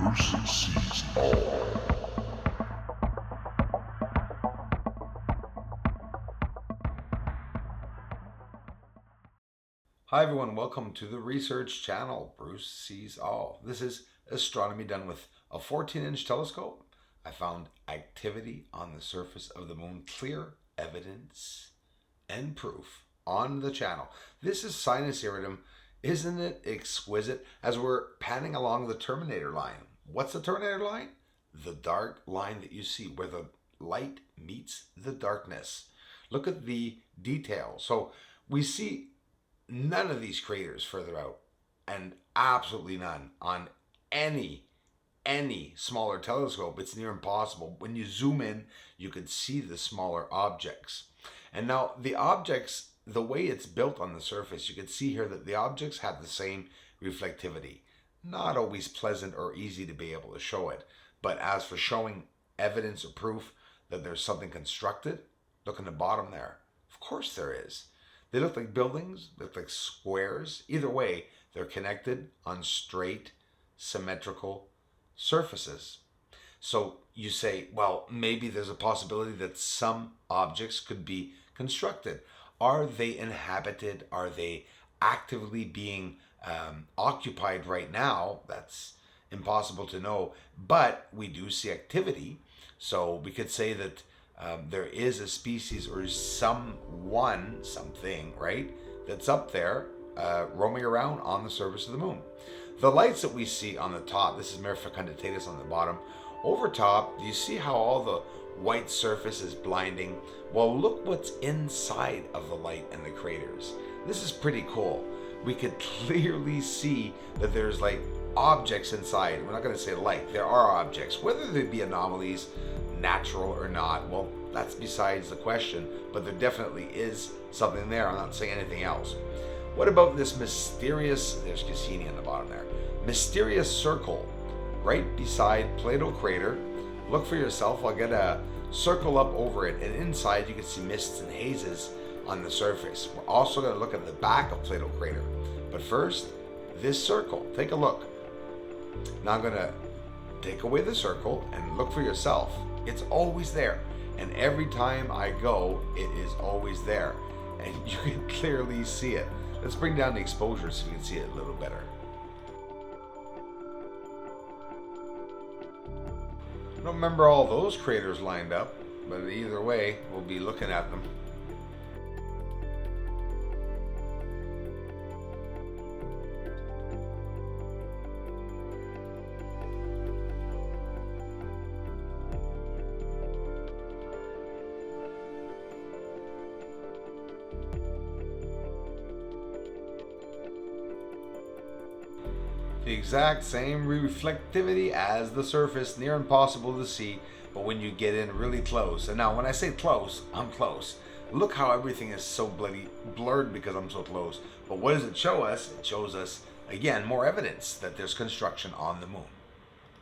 Bruce sees all. Hi everyone, welcome to the research channel. Bruce sees all. This is astronomy done with a 14-inch telescope. I found activity on the surface of the moon, clear evidence and proof on the channel. This is Sinus Iridium. Isn't it exquisite? As we're panning along the Terminator line. What's the Terminator line? The dark line that you see where the light meets the darkness. Look at the detail. So we see none of these craters further out, and absolutely none on any smaller telescope. It's near impossible. When you zoom in, you can see the smaller objects. And now the objects, the way it's built on the surface, you can see here that the objects have the same reflectivity. Not always pleasant or easy to be able to show it, but as for showing evidence or proof that there's something constructed, look in the bottom there. Of course there is. They look like buildings, they look like squares. Either way, they're connected on straight, symmetrical surfaces. So you say, well, maybe there's a possibility that some objects could be constructed. Are they inhabited? Are they actively being occupied right now? That's impossible to know. But we do see activity. So we could say that there is a species or something, right, that's up there roaming around on the surface of the moon. The lights that we see on the top, this is Mare fecunditatis on the bottom. Over top, do you see how all the white surface is blinding? Well, look what's inside of the light and the craters. This is pretty cool. We could clearly see that there's like objects inside. We're not going to say light. There are objects, whether they be anomalies, natural or not, well, that's besides the question, but there definitely is something there. I'm not saying anything else. What about this mysterious, there's Cassini on the bottom there, mysterious circle right beside Plato crater? Look for yourself. I'll get a circle up over it, and inside you can see mists and hazes on the surface. We're also going to look at the back of Plato crater, but first, this circle, take a look. Now I'm going to take away the circle and look for yourself. It's always there, and every time I go, it is always there, and you can clearly see it. Let's bring down the exposure so you can see it a little better. I don't remember all those craters lined up, but either way, we'll be looking at them. The exact same reflectivity as the surface, near impossible to see, but when you get in really close. And now when I say close, I'm close. Look how everything is so bloody blurred because I'm so close. But what does it show us? It shows us, again, more evidence that there's construction on the moon.